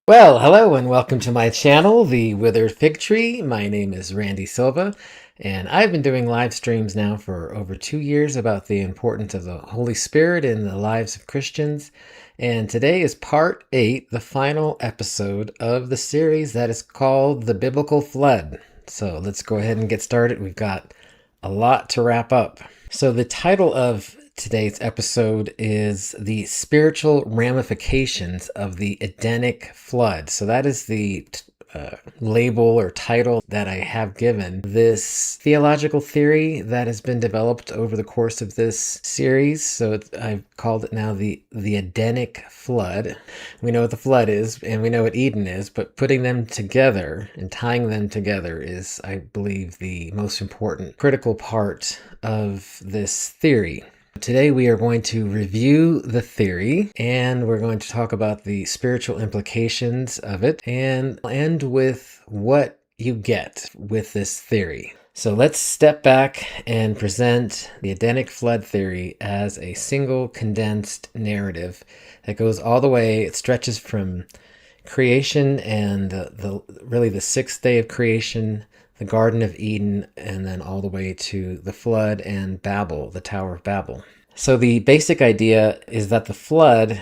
Well, hello and welcome to my channel, The Withered Fig Tree. My name is Randy Silva, and I've been doing live streams now for over 2 years about the importance of the Holy Spirit in the lives of Christians. And today is part 8, the final episode of the series that is called The Biblical Flood. So let's go ahead and get started. We've got a lot to wrap up. So the title of today's episode is the spiritual ramifications of the Edenic Flood. So that is the label or title that I have given this theological theory that has been developed over the course of this series. So I've called it now the Edenic Flood. We know what the flood is and we know what Eden is, but putting them together and tying them together is, I believe, the most important critical part of this theory. Today we are going to review the theory, and we're going to talk about the spiritual implications of it, and end with what you get with this theory. So let's step back and present the Edenic Flood Theory as a single condensed narrative that goes all the way, it stretches from creation and really the sixth day of creation, the Garden of Eden, and then all the way to the flood and Babel, the Tower of Babel. So the basic idea is that the flood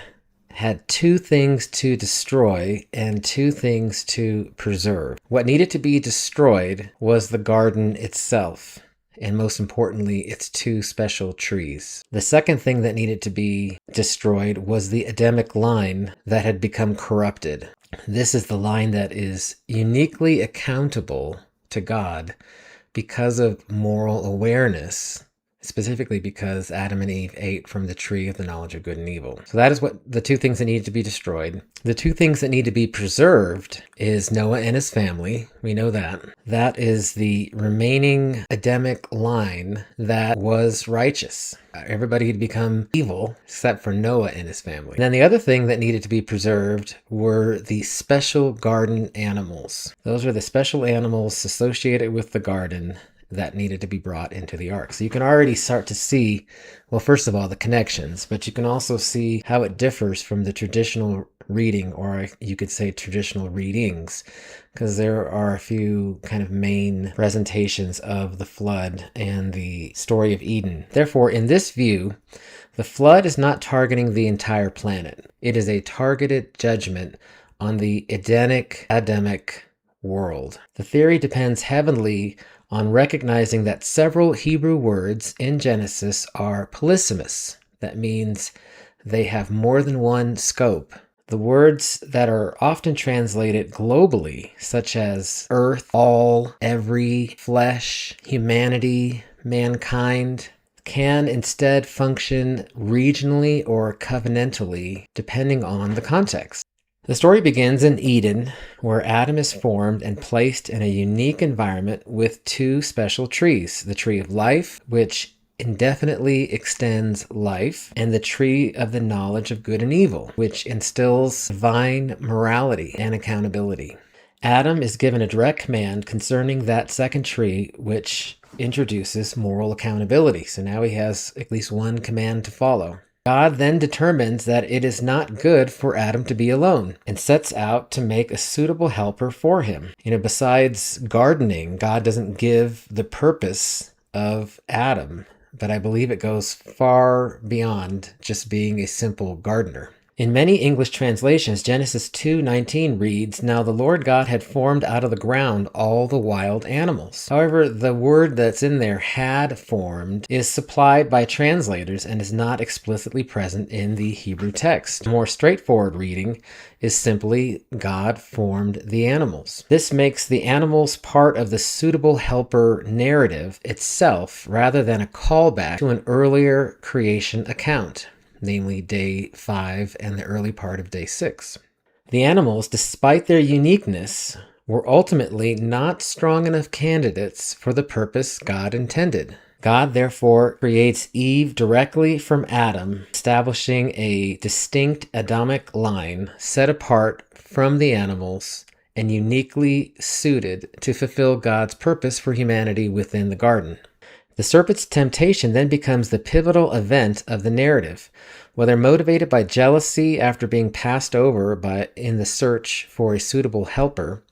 had two things to destroy and two things to preserve. What needed to be destroyed was the garden itself, and most importantly, its two special trees. The second thing that needed to be destroyed was the Adamic line that had become corrupted. This is the line that is uniquely accountable to God because of moral awareness, specifically because Adam and Eve ate from the tree of the knowledge of good and evil. So that is what the two things that need to be destroyed. The two things that need to be preserved is Noah and his family. We know that. That is the remaining Adamic line that was righteous. Everybody had become evil except for Noah and his family. And then the other thing that needed to be preserved were the special garden animals. Those are the special animals associated with the garden that needed to be brought into the ark. So you can already start to see, well, first of all, the connections, but you can also see how it differs from the traditional reading, or you could say traditional readings, because there are a few kind of main presentations of the flood and the story of Eden. Therefore, in this view, the flood is not targeting the entire planet. It is a targeted judgment on the Adamic world. The theory depends heavily on recognizing that several Hebrew words in Genesis are polysemous. That means they have more than one scope. The words that are often translated globally, such as earth, all, every, flesh, humanity, mankind, can instead function regionally or covenantally, depending on the context. The story begins in Eden, where Adam is formed and placed in a unique environment with two special trees, the tree of life, which indefinitely extends life, and the tree of the knowledge of good and evil, which instills divine morality and accountability. Adam is given a direct command concerning that second tree, which introduces moral accountability. So now he has at least one command to follow. God then determines that it is not good for Adam to be alone and sets out to make a suitable helper for him. Besides gardening, God doesn't give the purpose of Adam, but I believe it goes far beyond just being a simple gardener. In many English translations, Genesis 2:19 reads, "Now the Lord God had formed out of the ground all the wild animals." However, the word that's in there, "had formed," is supplied by translators and is not explicitly present in the Hebrew text. A more straightforward reading is simply, "God formed the animals." This makes the animals part of the suitable helper narrative itself rather than a callback to an earlier creation account, namely day 5 and the early part of day 6. The animals, despite their uniqueness, were ultimately not strong enough candidates for the purpose God intended. God therefore creates Eve directly from Adam, establishing a distinct Adamic line set apart from the animals and uniquely suited to fulfill God's purpose for humanity within the garden. The serpent's temptation then becomes the pivotal event of the narrative. Whether motivated by jealousy after being passed over in the search for a suitable helper,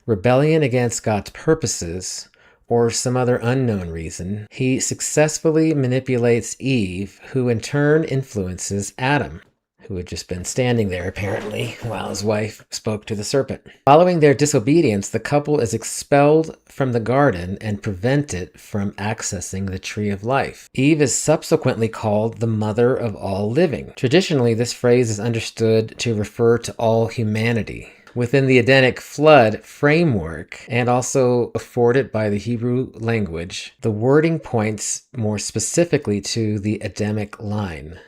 rebellion against God's purposes, or some other unknown reason, he successfully manipulates Eve, who in turn influences Adam, who had just been standing there apparently while his wife spoke to the serpent. Following their disobedience, the couple is expelled from the garden and prevented from accessing the tree of life. Eve is subsequently called the mother of all living. Traditionally, this phrase is understood to refer to all humanity. Within the Edenic Flood framework, and also afforded by the Hebrew language, the wording points more specifically to the Adamic line.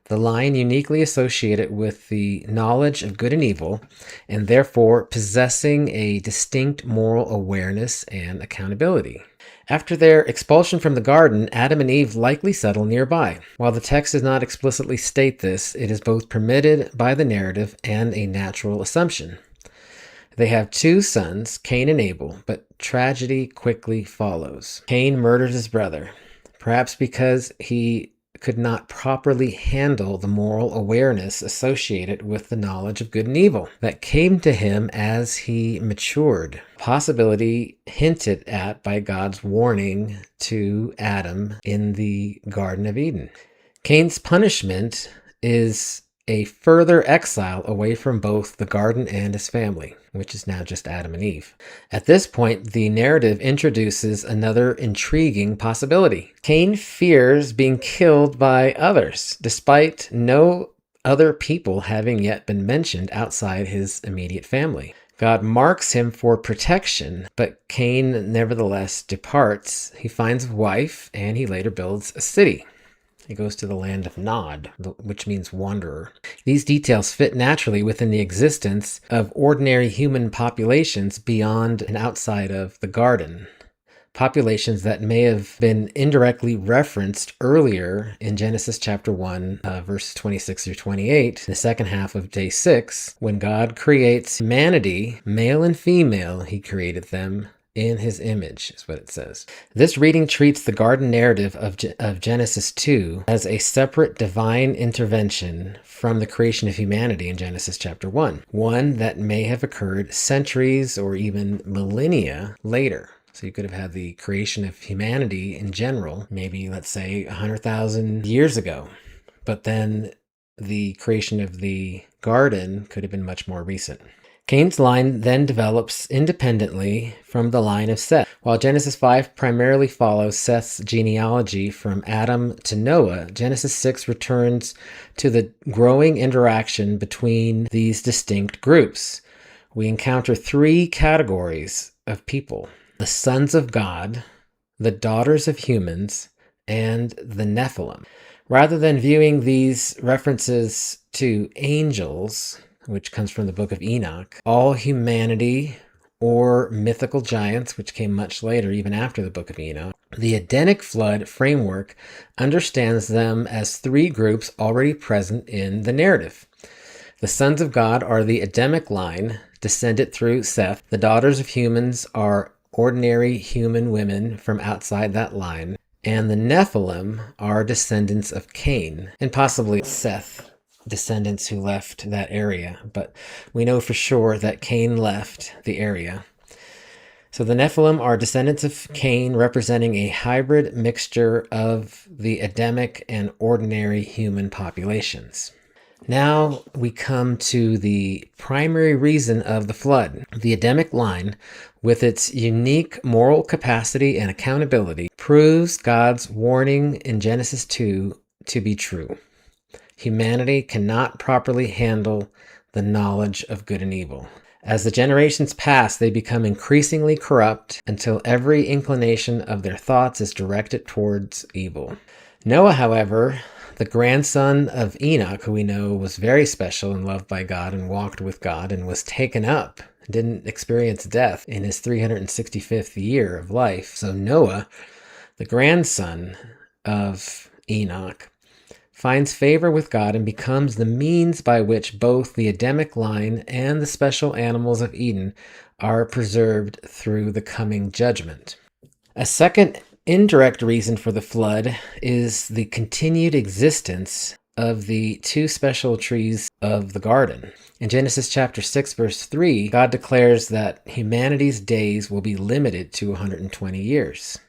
The line uniquely associated with the knowledge of good and evil, and therefore possessing a distinct moral awareness and accountability. After their expulsion from the garden, Adam and Eve likely settle nearby. While the text does not explicitly state this, it is both permitted by the narrative and a natural assumption. They have two sons, Cain and Abel, but tragedy quickly follows. Cain murders his brother, perhaps because he could not properly handle the moral awareness associated with the knowledge of good and evil that came to him as he matured. Possibility hinted at by God's warning to Adam in the Garden of Eden. Cain's punishment is a further exile away from both the garden and his family, which is now just Adam and Eve. At this point, the narrative introduces another intriguing possibility. Cain fears being killed by others, despite no other people having yet been mentioned outside his immediate family. God marks him for protection, but Cain nevertheless departs. He finds a wife, and he later builds a city. He goes to the land of Nod, which means wanderer. These details fit naturally within the existence of ordinary human populations beyond and outside of the garden. Populations that may have been indirectly referenced earlier in Genesis chapter 1, verses 26 through 28, the second half of day 6, when God creates humanity, male and female, he created them in his image, is what it says. This reading treats the garden narrative of Genesis 2 as a separate divine intervention from the creation of humanity in Genesis chapter 1, one that may have occurred centuries or even millennia later. So you could have had the creation of humanity in general, maybe, let's say, 100,000 years ago. But then the creation of the garden could have been much more recent. Cain's line then develops independently from the line of Seth. While Genesis 5 primarily follows Seth's genealogy from Adam to Noah, Genesis 6 returns to the growing interaction between these distinct groups. We encounter three categories of people: the sons of God, the daughters of humans, and the Nephilim. Rather than viewing these references to angels, which comes from the book of Enoch, all humanity, or mythical giants, which came much later, even after the book of Enoch, the Edenic Flood framework understands them as three groups already present in the narrative. The sons of God are the Adamic line, descended through Seth. The daughters of humans are ordinary human women from outside that line. And the Nephilim are descendants of Cain, and possibly Seth descendants who left that area, but we know for sure that Cain left the area. So the Nephilim are descendants of Cain, representing a hybrid mixture of the Adamic and ordinary human populations. Now we come to the primary reason of the flood. The Adamic line, with its unique moral capacity and accountability, proves God's warning in Genesis 2 to be true. Humanity cannot properly handle the knowledge of good and evil. As the generations pass, they become increasingly corrupt until every inclination of their thoughts is directed towards evil. Noah, however, the grandson of Enoch, who we know was very special and loved by God and walked with God and was taken up, didn't experience death in his 365th year of life. So Noah, the grandson of Enoch, finds favor with God and becomes the means by which both the Adamic line and the special animals of Eden are preserved through the coming judgment. A second indirect reason for the flood is the continued existence of the two special trees of the garden. In Genesis chapter 6, verse 3, God declares that humanity's days will be limited to 120 years.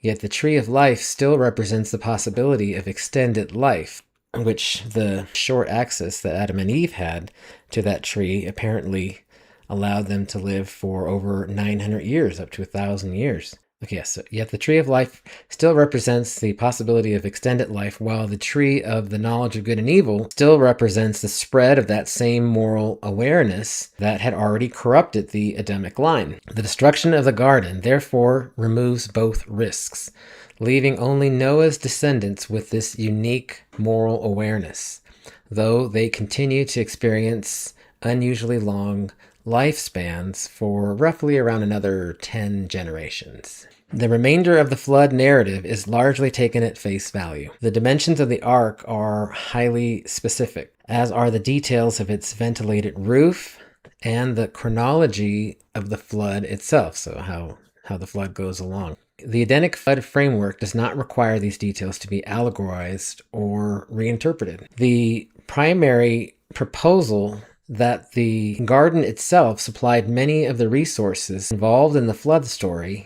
Yet the tree of life still represents the possibility of extended life, which the short access that Adam and Eve had to that tree apparently allowed them to live for over 900 years, up to 1,000 years. Okay, so yet the tree of life still represents the possibility of extended life, while the tree of the knowledge of good and evil still represents the spread of that same moral awareness that had already corrupted the Adamic line. The destruction of the garden, therefore, removes both risks, leaving only Noah's descendants with this unique moral awareness, though they continue to experience unusually long lifespans for roughly around another 10 generations. The remainder of the flood narrative is largely taken at face value. The dimensions of the ark are highly specific, as are the details of its ventilated roof and the chronology of the flood itself, so how the flood goes along. The Edenic Flood framework does not require these details to be allegorized or reinterpreted. The primary proposal that the garden itself supplied many of the resources involved in the flood story.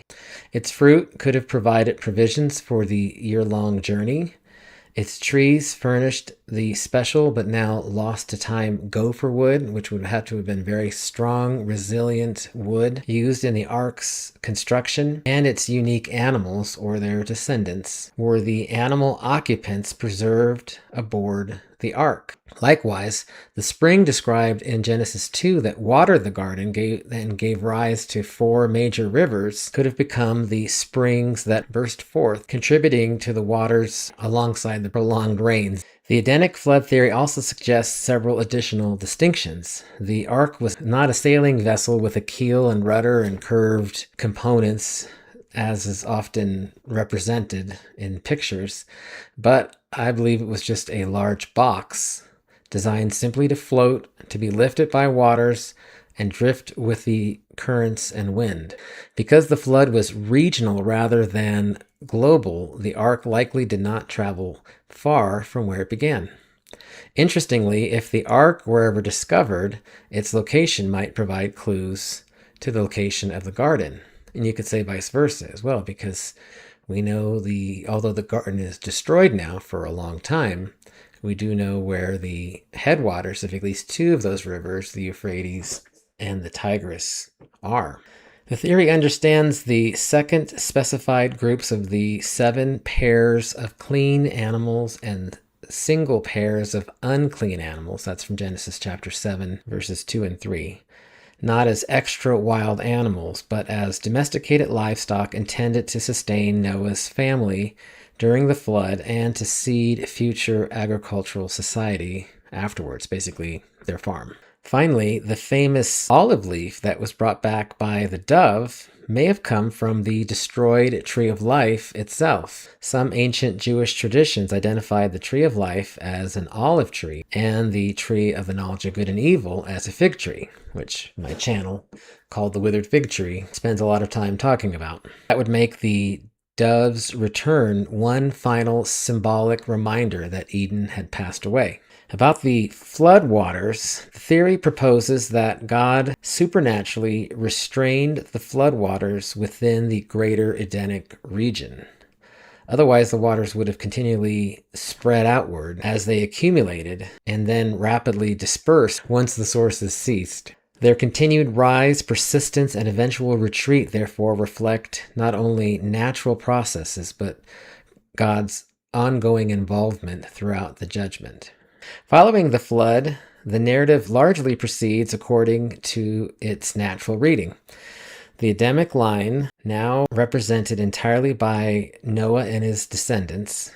Its fruit could have provided provisions for the year-long journey. Its trees furnished the special but now lost to time gopher wood, which would have to have been very strong, resilient wood used in the ark's construction, and its unique animals, or their descendants, were the animal occupants preserved aboard the ark. Likewise, the spring described in Genesis 2 that watered the garden and gave rise to 4 major rivers could have become the springs that burst forth, contributing to the waters alongside the prolonged rains. The Edenic Flood Theory also suggests several additional distinctions. The ark was not a sailing vessel with a keel and rudder and curved components, as is often represented in pictures, but I believe it was just a large box designed simply to float, to be lifted by waters, and drift with the currents and wind. Because the flood was regional rather than global, the ark likely did not travel far from where it began. Interestingly, if the ark were ever discovered, its location might provide clues to the location of the garden. And you could say vice versa as well, because we know although the garden is destroyed now for a long time, we do know where the headwaters of at least 2 of those rivers, the Euphrates and the Tigris, are. The theory understands the second specified groups of the 7 pairs of clean animals and single pairs of unclean animals. That's from Genesis chapter 7, verses 2 and 3. Not as extra wild animals, but as domesticated livestock intended to sustain Noah's family during the flood and to seed future agricultural society afterwards, basically their farm. Finally, the famous olive leaf that was brought back by the dove may have come from the destroyed tree of life itself. Some ancient Jewish traditions identified the tree of life as an olive tree and the tree of the knowledge of good and evil as a fig tree, which my channel, called the withered fig tree, spends a lot of time talking about. That would make the dove's return one final symbolic reminder that Eden had passed away. About the flood waters, the theory proposes that God supernaturally restrained the flood waters within the greater Edenic region. Otherwise, the waters would have continually spread outward as they accumulated and then rapidly dispersed once the sources ceased. Their continued rise, persistence, and eventual retreat, therefore, reflect not only natural processes, but God's ongoing involvement throughout the judgment. Following the flood, the narrative largely proceeds according to its natural reading. The Adamic line, now represented entirely by Noah and his descendants,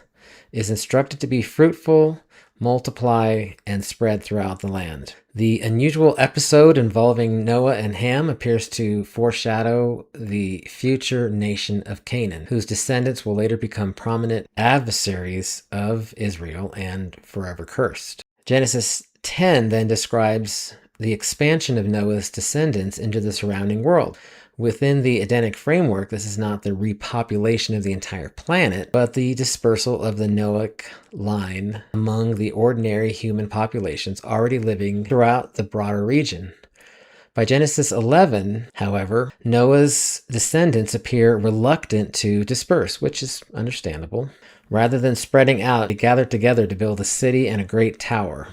is instructed to be fruitful, multiply, and spread throughout the land. The unusual episode involving Noah and Ham appears to foreshadow the future nation of Canaan, whose descendants will later become prominent adversaries of Israel and forever cursed. Genesis 10 then describes the expansion of Noah's descendants into the surrounding world, Within the Edenic framework, this is not the repopulation of the entire planet, but the dispersal of the Noahic line among the ordinary human populations already living throughout the broader region. By Genesis 11, however, Noah's descendants appear reluctant to disperse, which is understandable. Rather than spreading out, they gathered together to build a city and a great tower.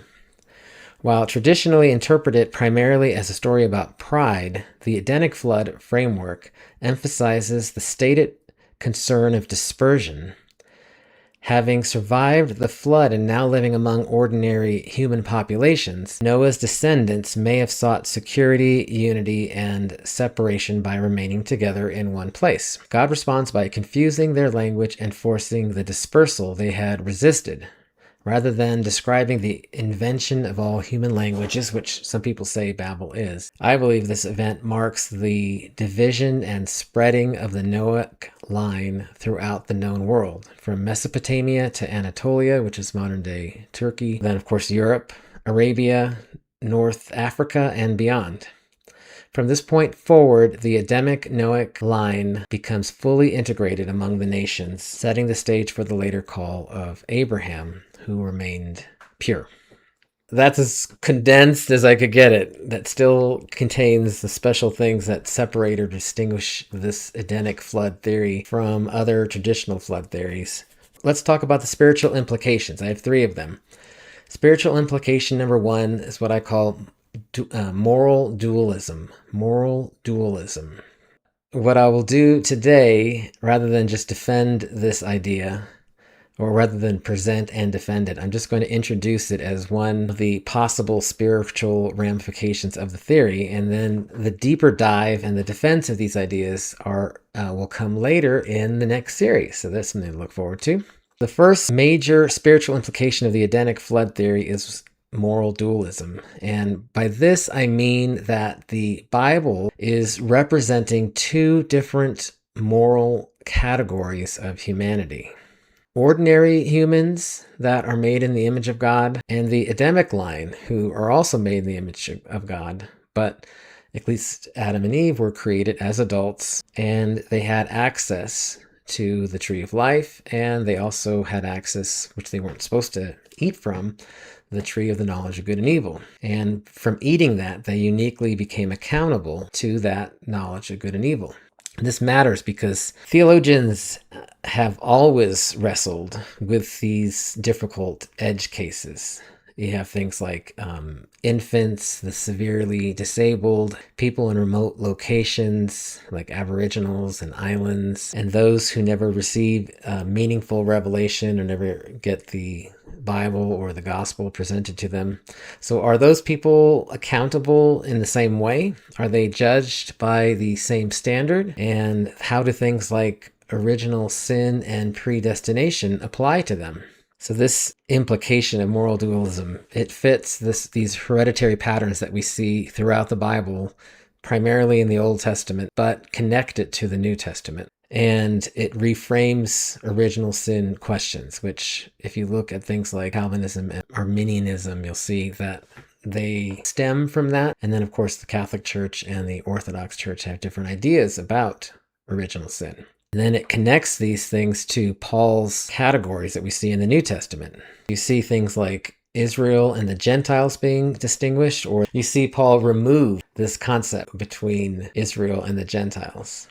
While traditionally interpreted primarily as a story about pride, the Edenic Flood framework emphasizes the stated concern of dispersion. Having survived the flood and now living among ordinary human populations, Noah's descendants may have sought security, unity, and separation by remaining together in one place. God responds by confusing their language and forcing the dispersal they had resisted. Rather than describing the invention of all human languages, which some people say Babel is, I believe this event marks the division and spreading of the Noahic line throughout the known world, from Mesopotamia to Anatolia, which is modern-day Turkey, then of course Europe, Arabia, North Africa, and beyond. From this point forward, the Adamic Noahic line becomes fully integrated among the nations, setting the stage for the later call of Abraham, who remained pure. That's as condensed as I could get it. That still contains the special things that separate or distinguish this Edenic flood theory from other traditional flood theories. Let's talk about the spiritual implications. I have 3 of them. Spiritual implication number 1 is what I call moral dualism. Moral dualism. What I will do today, rather than just defend this idea, or rather than present and defend it, I'm just going to introduce it as one of the possible spiritual ramifications of the theory, and then the deeper dive and the defense of these ideas will come later in the next series. So that's something to look forward to. The first major spiritual implication of the Edenic flood theory is moral dualism. And by this, I mean that the Bible is representing 2 different moral categories of humanity. Ordinary humans that are made in the image of God, and the Adamic line, who are also made in the image of God, but at least Adam and Eve were created as adults, and they had access to the tree of life, and they also had access, which they weren't supposed to eat from, the tree of the knowledge of good and evil. And from eating that, they uniquely became accountable to that knowledge of good and evil. This matters because theologians have always wrestled with these difficult edge cases. You have things like infants, the severely disabled, people in remote locations like aboriginals and islands, and those who never receive meaningful revelation or never get the Bible or the gospel presented to them. So are those people accountable in the same way? Are they judged by the same standard? And how do things like original sin and predestination apply to them? So this implication of moral dualism, it fits these hereditary patterns that we see throughout the Bible, primarily in the Old Testament, but connect it to the New Testament. And it reframes original sin questions, which if you look at things like Calvinism and Arminianism, you'll see that they stem from that. And then, of course, the Catholic Church and the Orthodox Church have different ideas about original sin. And then it connects these things to Paul's categories that we see in the New Testament. You see things like Israel and the Gentiles being distinguished, or you see Paul remove this concept between Israel and the Gentiles.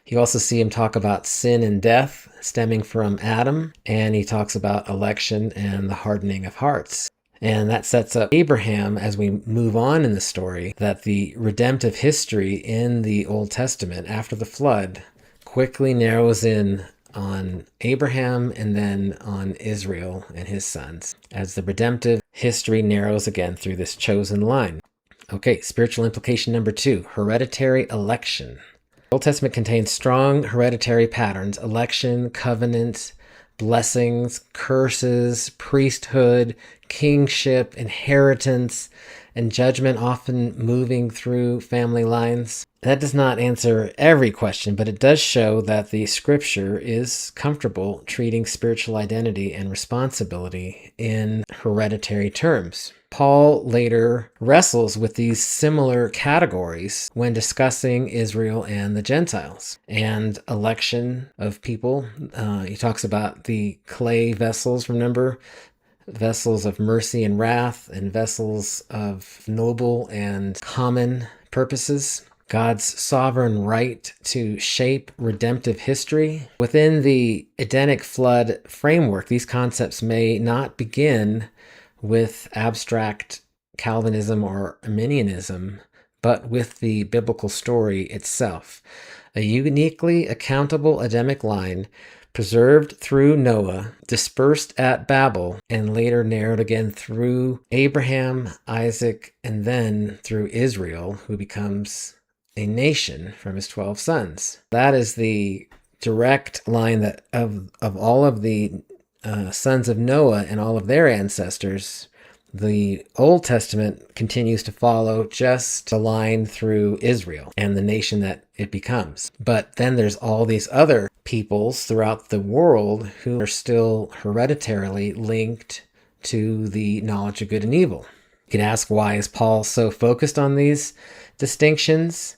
You also see him talk about sin and death stemming from Adam, and he talks about election and the hardening of hearts. And that sets up Abraham as we move on in the story, that the redemptive history in the Old Testament after the flood quickly narrows in on Abraham and then on Israel and his sons, as the redemptive history narrows again through this chosen line. Okay, spiritual implication number 2, hereditary election. The Old Testament contains strong hereditary patterns: election, covenant, blessings, curses, priesthood, kingship, inheritance, and judgment often moving through family lines. That does not answer every question, but it does show that the scripture is comfortable treating spiritual identity and responsibility in hereditary terms. Paul later wrestles with these similar categories when discussing Israel and the Gentiles and election of people. He talks about the clay vessels, remember? Vessels of mercy and wrath, and vessels of noble and common purposes. God's sovereign right to shape redemptive history. Within the Edenic Flood framework, these concepts may not begin with abstract Calvinism or Arminianism, but with the biblical story itself. A uniquely accountable Adamic line preserved through Noah, dispersed at Babel, and later narrowed again through Abraham, Isaac, and then through Israel, who becomes a nation from his 12 sons. That is the direct line that of all of the sons of Noah and all of their ancestors. The Old Testament continues to follow just the line through Israel and the nation that it becomes. But then there's all these other peoples throughout the world who are still hereditarily linked to the knowledge of good and evil. You can ask, why is Paul so focused on these distinctions?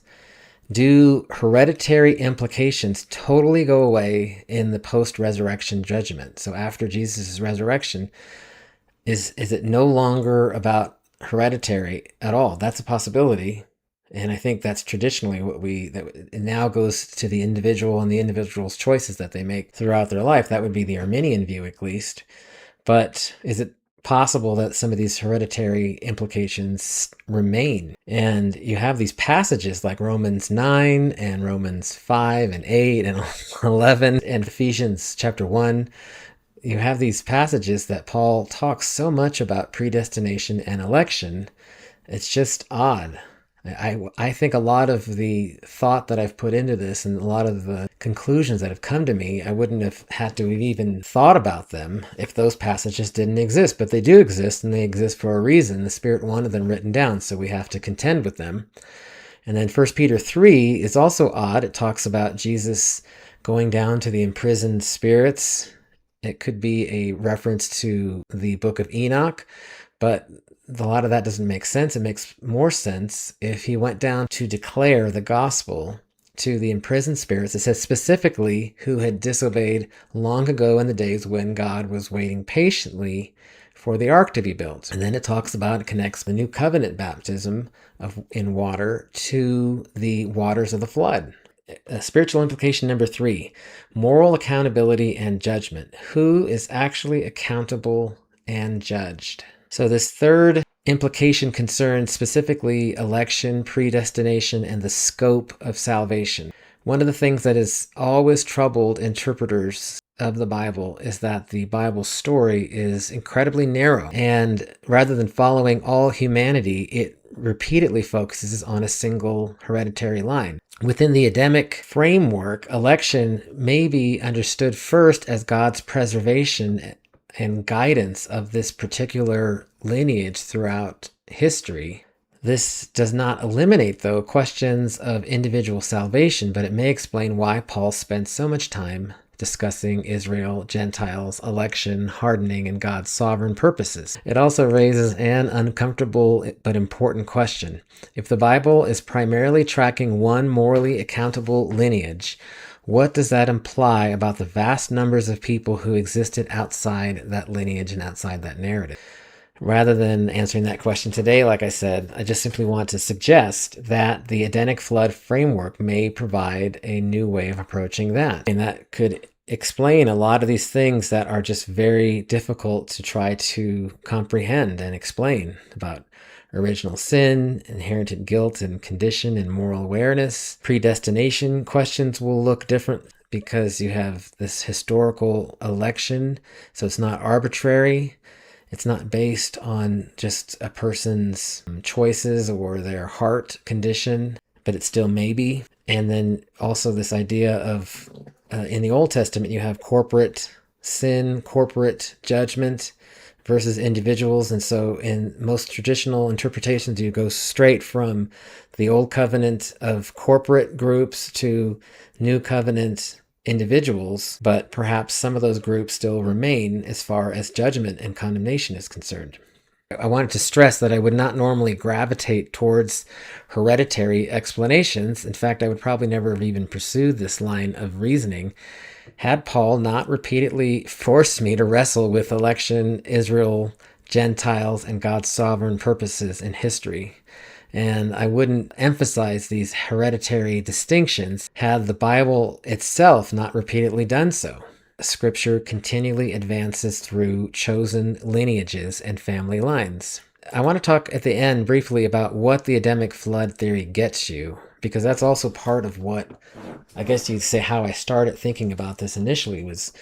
Do hereditary implications totally go away in the post-resurrection judgment? So after Jesus' resurrection, is it no longer about hereditary at all? That's a possibility. And I think that's traditionally that it now goes to the individual and the individual's choices that they make throughout their life. That would be the Arminian view, at least. But is it possible that some of these hereditary implications remain? And you have these passages like Romans 9 and Romans 5 and 8 and 11 and Ephesians chapter 1. You have these passages that Paul talks so much about predestination and election. It's just odd. I think a lot of the thought that I've put into this and a lot of the conclusions that have come to me, I wouldn't have had to have even thought about them if those passages didn't exist. But they do exist, and they exist for a reason. The Spirit wanted them written down, so we have to contend with them. And then 1 Peter 3 is also odd. It talks about Jesus going down to the imprisoned spirits. It could be a reference to the book of Enoch, but a lot of that doesn't make sense. It makes more sense if he went down to declare the gospel to the imprisoned spirits. It says specifically who had disobeyed long ago in the days when God was waiting patiently for the ark to be built. And then it talks about, it connects the new covenant baptism in water to the waters of the flood. Spiritual implication number 3, moral accountability and judgment. Who is actually accountable and judged? So this third implication concerns specifically election, predestination, and the scope of salvation. One of the things that has always troubled interpreters of the Bible is that the Bible story is incredibly narrow. And rather than following all humanity, it repeatedly focuses on a single hereditary line. Within the Adamic framework, election may be understood first as God's preservation and guidance of this particular lineage throughout history. This does not eliminate, though, questions of individual salvation, but it may explain why Paul spends so much time discussing Israel, Gentiles, election, hardening, and God's sovereign purposes. It also raises an uncomfortable but important question. If the Bible is primarily tracking one morally accountable lineage, what does that imply about the vast numbers of people who existed outside that lineage and outside that narrative? Rather than answering that question today, like I said, I just simply want to suggest that the Edenic Flood framework may provide a new way of approaching that. And that could explain a lot of these things that are just very difficult to try to comprehend and explain about original sin, inherited guilt and condition, and moral awareness. Predestination questions will look different because you have this historical election, so it's not arbitrary. It's not based on just a person's choices or their heart condition, but it still may be. And then also this idea of, in the Old Testament, you have corporate sin, corporate judgment, versus individuals. And so in most traditional interpretations, you go straight from the old covenant of corporate groups to new covenant individuals, but perhaps some of those groups still remain as far as judgment and condemnation is concerned. I wanted to stress that I would not normally gravitate towards hereditary explanations. In fact, I would probably never have even pursued this line of reasoning had Paul not repeatedly forced me to wrestle with election, Israel, Gentiles, and God's sovereign purposes in history. And I wouldn't emphasize these hereditary distinctions had the Bible itself not repeatedly done so. Scripture continually advances through chosen lineages and family lines. I want to talk at the end briefly about what the Edenic Flood Theory gets you, because that's also part of what, I guess you'd say, how I started thinking about this initially was,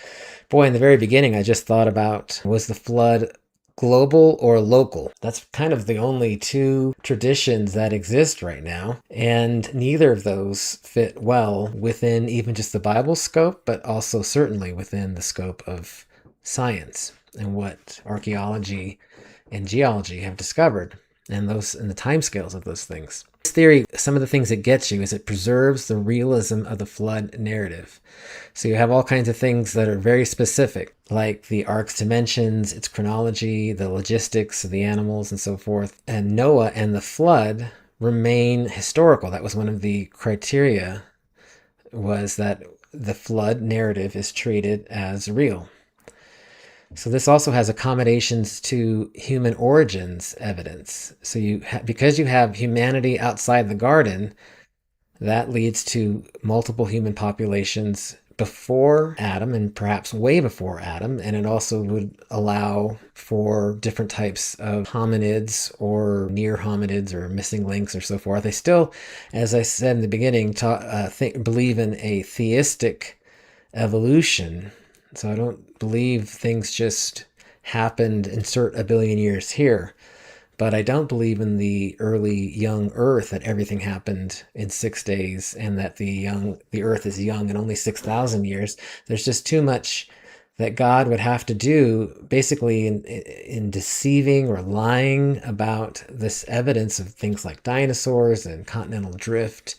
boy, in the very beginning, I just thought about, was the flood global or local? That's kind of the only two traditions that exist right now, and neither of those fit well within even just the Bible scope, but also certainly within the scope of science and what archaeology and geology have discovered, and the timescales of those things. This theory, some of the things it gets you is it preserves the realism of the flood narrative. So you have all kinds of things that are very specific, like the ark's dimensions, its chronology, the logistics of the animals, and so forth. And Noah and the flood remain historical. That was one of the criteria, was that the flood narrative is treated as real. So this also has accommodations to human origins evidence. So because you have humanity outside the garden, that leads to multiple human populations before Adam and perhaps way before Adam. And it also would allow for different types of hominids or near hominids or missing links or so forth. They still, as I said in the beginning, believe in a theistic evolution. So I don't believe things just happened, insert a billion years here. But I don't believe in the early young Earth, that everything happened in 6 days and that the Earth is young and only 6,000 years. There's just too much that God would have to do basically in deceiving or lying about this evidence of things like dinosaurs and continental drift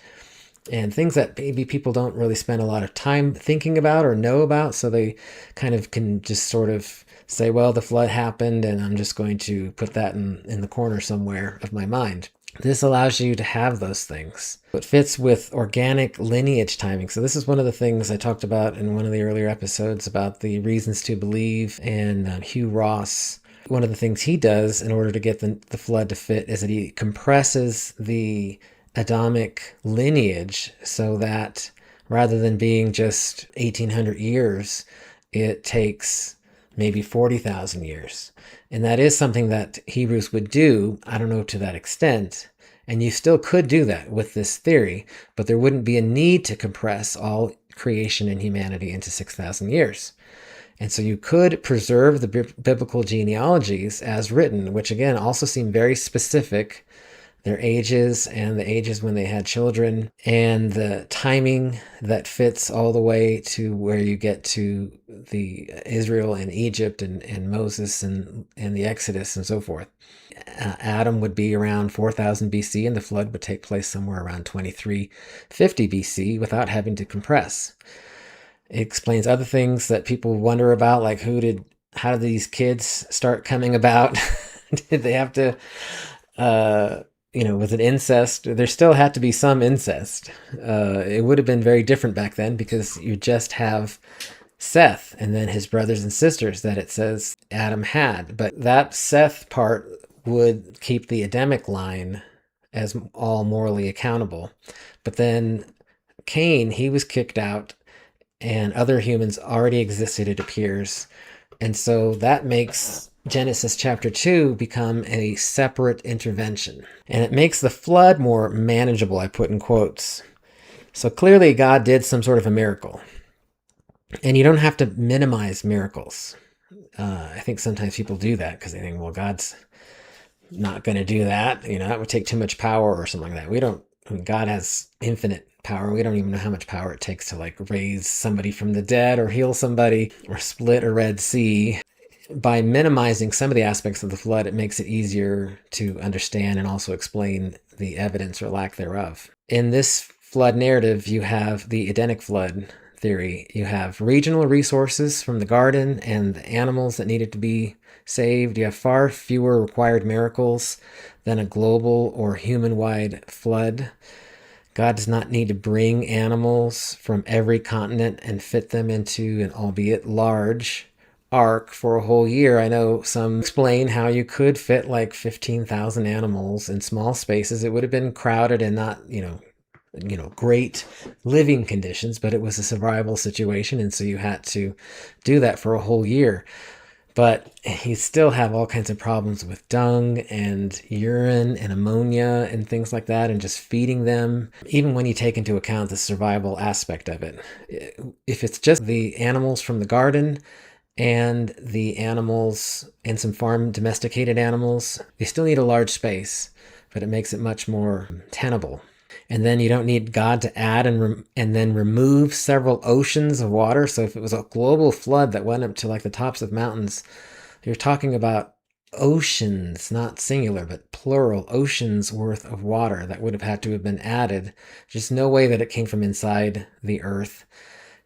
and things that maybe people don't really spend a lot of time thinking about or know about. So they kind of can just sort of say, well, the flood happened and I'm just going to put that in the corner somewhere of my mind. This allows you to have those things. It fits with organic lineage timing. So this is one of the things I talked about in one of the earlier episodes about the reasons to believe, and Hugh Ross. One of the things he does in order to get the flood to fit is that he compresses the Adamic lineage so that rather than being just 1,800 years, it takes maybe 40,000 years. And that is something that Hebrews would do, I don't know to that extent, and you still could do that with this theory, but there wouldn't be a need to compress all creation and humanity into 6,000 years. And so you could preserve the biblical genealogies as written, which again also seem very specific, their ages and the ages when they had children, and the timing that fits all the way to where you get to the Israel and Egypt and Moses and the Exodus and so forth. Adam would be around 4000 BC and the flood would take place somewhere around 2350 BC without having to compress. It explains other things that people wonder about, like how did these kids start coming about? Did they have to was it incest? There still had to be some incest. It would have been very different back then because you just have Seth and then his brothers and sisters that it says Adam had. But that Seth part would keep the Adamic line as all morally accountable. But then Cain, he was kicked out and other humans already existed, it appears. And so that makes Genesis chapter 2 become a separate intervention. And it makes the flood more manageable, I put in quotes. So clearly God did some sort of a miracle. And you don't have to minimize miracles. I think sometimes people do that because they think, well, God's not going to do that. That would take too much power or something like that. God has infinite power. We don't even know how much power it takes to raise somebody from the dead or heal somebody or split a Red Sea. by minimizing some of the aspects of the flood, it makes it easier to understand and also explain the evidence or lack thereof. In this flood narrative, you have the Edenic Flood Theory. You have regional resources from the garden and the animals that needed to be saved. You have far fewer required miracles than a global or human-wide flood. God does not need to bring animals from every continent and fit them into an albeit large ark for a whole year. I know some explain how you could fit like 15,000 animals in small spaces. It would have been crowded and not, great living conditions, but it was a survival situation, and so you had to do that for a whole year. But you still have all kinds of problems with dung and urine and ammonia and things like that, and just feeding them, even when you take into account the survival aspect of it. If it's just the animals from the garden and the animals and some farm domesticated animals, they still need a large space, but it makes it much more tenable. And then you don't need God to add and then remove several oceans of water. So if it was a global flood that went up to like the tops of mountains, you're talking about oceans, not singular, but plural, oceans worth of water that would have had to have been added. Just no way that it came from inside the earth.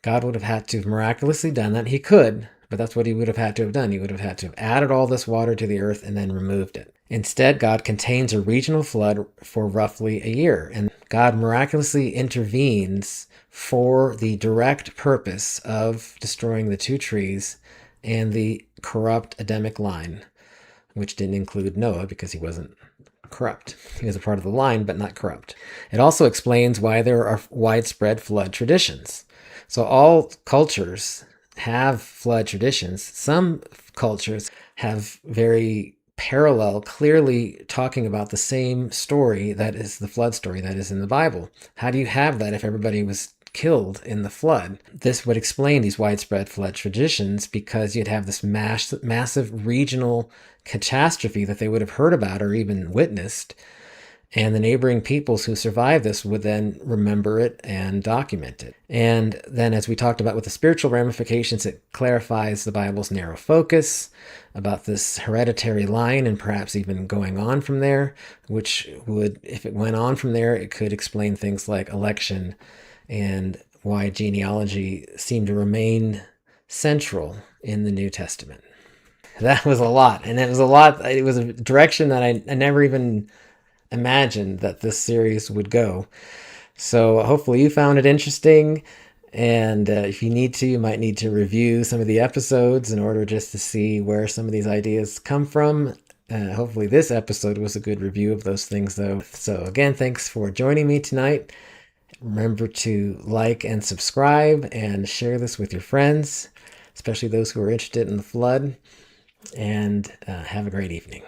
God would have had to have miraculously done that. He could, but that's what he would have had to have done. He would have had to have added all this water to the earth and then removed it. Instead, God contains a regional flood for roughly a year, and God miraculously intervenes for the direct purpose of destroying the two trees and the corrupt Adamic line, which didn't include Noah because he wasn't corrupt. He was a part of the line, but not corrupt. It also explains why there are widespread flood traditions. So all cultures have flood traditions. Some cultures have very parallel, clearly talking about the same story that is the flood story that is in the Bible. How do you have that if everybody was killed in the flood? This would explain these widespread flood traditions, because you'd have this massive regional catastrophe that they would have heard about or even witnessed, and the neighboring peoples who survived this would then remember it and document it. And then, as we talked about with the spiritual ramifications, it clarifies the Bible's narrow focus about this hereditary line and perhaps even going on from there, which would, if it went on from there, it could explain things like election and why genealogy seemed to remain central in the New Testament. That was a lot. And it was a direction that I never even imagined that this series would go. So hopefully you found it interesting, and if you need to, you might need to review some of the episodes in order just to see where some of these ideas come from. Hopefully this episode was a good review of those things, though. So again, thanks for joining me tonight. Remember to like and subscribe and share this with your friends, especially those who are interested in the flood, and have a great evening.